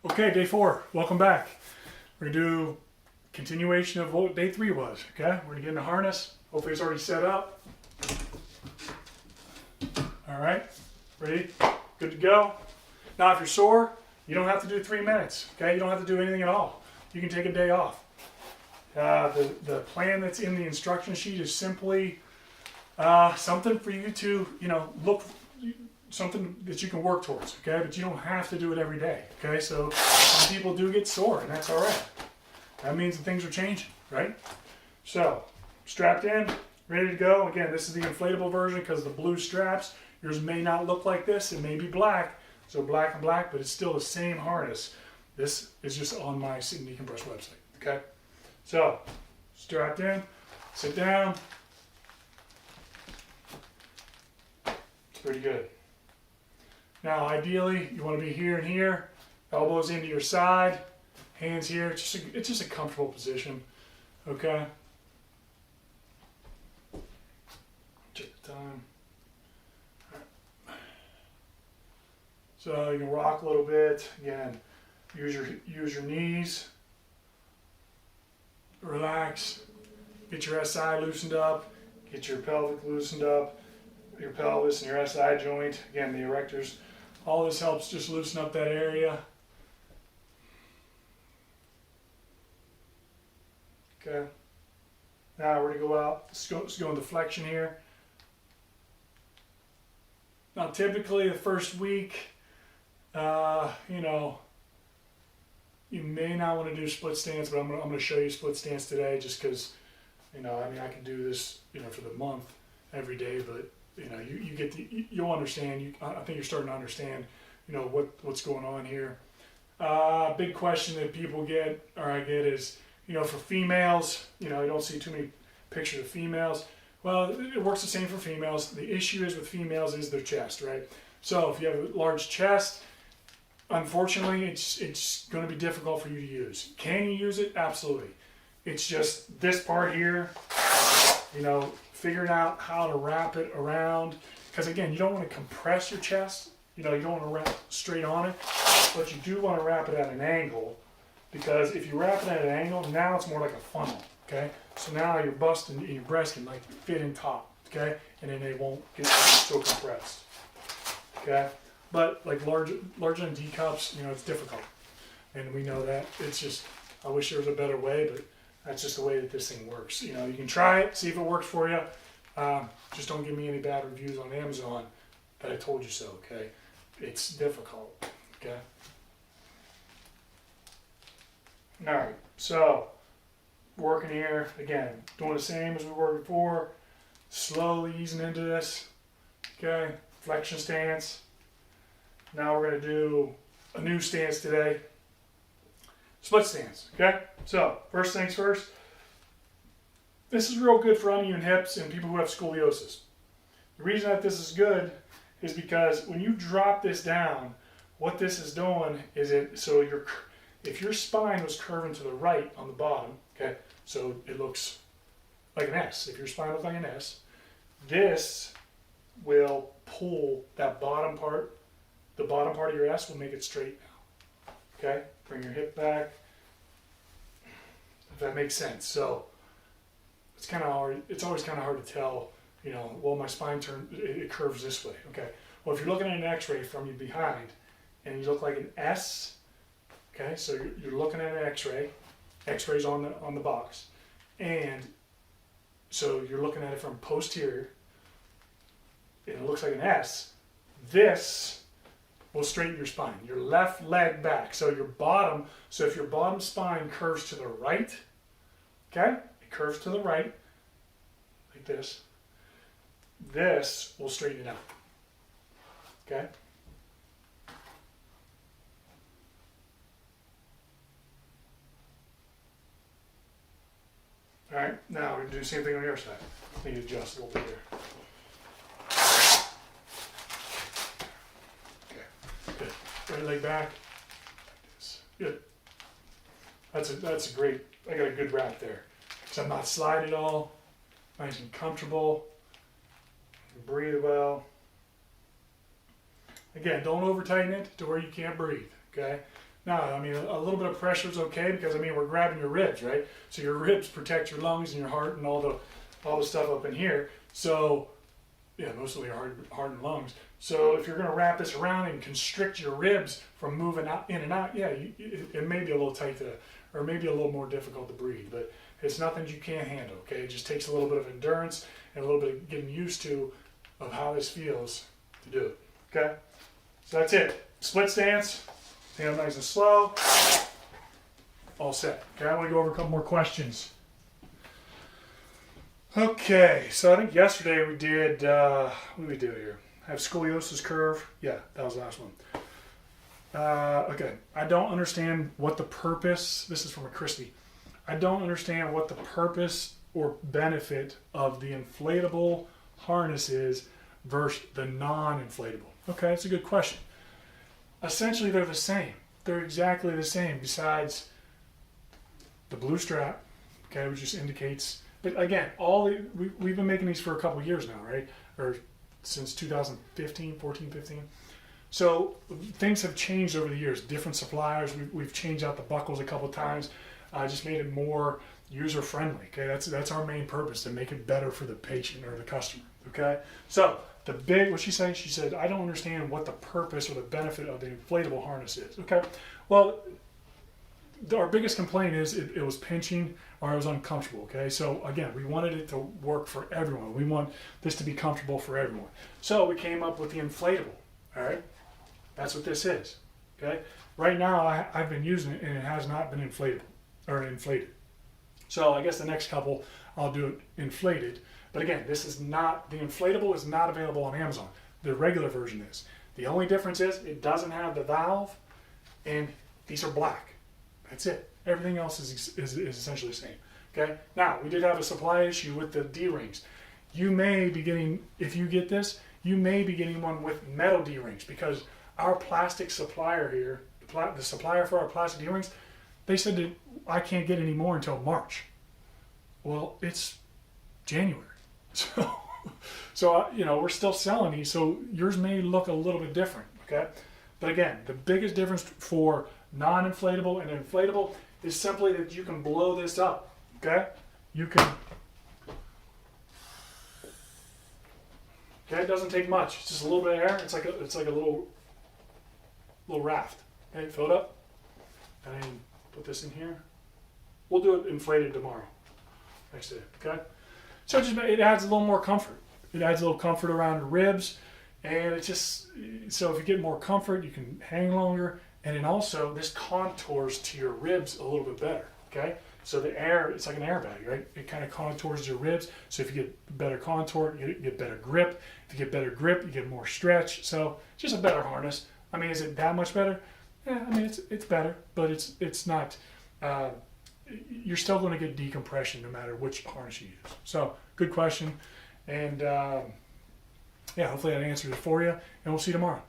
Okay, day 4. Welcome back. We're going to do continuation of what day 3 was. Okay, we're going to get in the harness. Hopefully it's already set up. All right, ready? Good to go. Now if you're sore, you don't have to do 3 minutes. Okay, you don't have to do anything at all. You can take a day off. The plan that's in the instruction sheet is simply something for you to, look, something that you can work towards, okay? But you don't have to do it every day, okay? So some people do get sore, and that's all right. That means that things are changing, right? So, strapped in, ready to go. Again, this is the inflatable version because of the blue straps. Yours may not look like this. It may be black, so black and black, but it's still the same harness. This is just on my Sit and Decompress website, okay? So, strapped in, sit down. It's pretty good. Now, ideally, you want to be here and here, elbows into your side, hands here. It's just a comfortable position, okay? Check the time. All right. So you can rock a little bit. Again, use your knees. Relax. Get your SI loosened up. Get your pelvic loosened up. Your pelvis and your SI joint. Again, the erectors. All this helps just loosen up that area. Okay. Now we're going to go out. Let's go into flexion here. Now typically the first week, you may not want to do split stance, but I'm going to show you split stance today just because, I can do this, for the month every day, but you'll understand. I think you're starting to understand, what's going on here. Big question that people get, or I get, is, for females, you don't see too many pictures of females. Well, it works the same for females. The issue is with females is their chest, right? So if you have a large chest, unfortunately, it's going to be difficult for you to use. Can you use it? Absolutely. It's just this part here, figuring out how to wrap it around. Because again, you don't want to compress your chest. You don't want to wrap straight on it. But you do want to wrap it at an angle. Because if you wrap it at an angle, now it's more like a funnel. Okay? So now your bust and your breast can fit in top. Okay? And then they won't get so compressed. Okay? But larger than D cups, it's difficult. And we know that. It's just, I wish there was a better way, but that's just the way that this thing works. You can try it, see if it works for you. Just don't give me any bad reviews on Amazon that I told you so, okay? It's difficult, okay? All right, so working here, again, doing the same as we were before, slowly easing into this, okay? Flexion stance. Now we're going to do a new stance today. Split stance, okay? So, first things first, this is real good for uneven hips and people who have scoliosis. The reason that this is good is because when you drop this down, what this is doing is if your spine was curving to the right on the bottom, okay, so it looks like an S. If your spine looks like an S, this will pull that bottom part. The bottom part of your S will make it straight now. Okay? Bring your hip back. If that makes sense. So it's kind of hard. It's always kind of hard to tell, well, my spine it curves this way. Okay. Well, if you're looking at an x-ray from you behind and you look like an S, okay, so you're looking at an x-ray. X-ray's on the box. And so you're looking at it from posterior and it looks like an S. This will straighten your spine, your left leg back. So if your bottom spine curves to the right, okay? It curves to the right, like this. This will straighten it out, okay? All right, now we're gonna do the same thing on your side. Need to adjust a little bit here. Right leg back. Good. That's a great. I got a good wrap there. So I'm not sliding at all. Nice and comfortable. Breathe well. Again, don't over tighten it to where you can't breathe. Okay. No, I mean, a little bit of pressure is okay because, I mean, we're grabbing your ribs, right? So your ribs protect your lungs and your heart and all the stuff up in here. So, yeah, mostly your heart and lungs. So if you're going to wrap this around and constrict your ribs from moving out in and out, yeah, it may be a little tight to, or maybe a little more difficult to breathe, but it's nothing you can't handle, okay? It just takes a little bit of endurance and a little bit of getting used to of how this feels to do it, okay? So that's it. Split stance, stand up nice and slow, all set. Okay, I want to go over a couple more questions. Okay, so I think yesterday we did, what did we do here? I have scoliosis curve. Yeah, that was the last one. Okay, I don't understand what the purpose, this is from a Christie. I don't understand what the purpose or benefit of the inflatable harness is versus the non-inflatable. Okay, that's a good question. Essentially, they're the same. They're exactly the same besides the blue strap, okay, which just indicates, but again, we've been making these for a couple of years now, right? Or since 2015, 14, 15. So things have changed over the years. Different suppliers, we've changed out the buckles a couple of times. Just made it more user-friendly, okay? That's our main purpose, to make it better for the patient or the customer, okay? So what she said, I don't understand what the purpose or the benefit of the inflatable harness is, okay? Well, our biggest complaint is it was pinching or it was uncomfortable, okay? So again, we wanted it to work for everyone. We want this to be comfortable for everyone. So we came up with the inflatable, all right? That's what this is, okay? Right now, I've been using it and it has not been inflated. So I guess the next couple, I'll do it inflated. But again, the inflatable is not available on Amazon. The regular version is. The only difference is it doesn't have the valve and these are black. That's it. Everything else is essentially the same. Okay. Now, we did have a supply issue with the D-rings. You may be getting, if you get this, you may be getting one with metal D-rings because our plastic supplier here, the supplier for our plastic D-rings, they said that I can't get any more until March. Well, it's January. So we're still selling these, so yours may look a little bit different, okay? But again, the biggest difference for non-inflatable and inflatable is simply that you can blow this up, okay? Okay, it doesn't take much. It's just a little bit of air. It's like a little raft. Okay, fill it up, and then put this in here. We'll do it inflated tomorrow, next day, okay? So it adds a little more comfort. It adds a little comfort around the ribs, and it's just, so if you get more comfort, you can hang longer, and then also this contours to your ribs a little bit better, okay? So the air, it's like an airbag, right? It kind of contours your ribs, so if you get better contour, you get better grip. If you get better grip, you get more stretch. So just a better harness. I mean, is it that much better? Yeah, I mean, it's better, but it's not, you're still going to get decompression no matter which harness you use. So good question. And yeah, hopefully that answers it for you, and we'll see you tomorrow.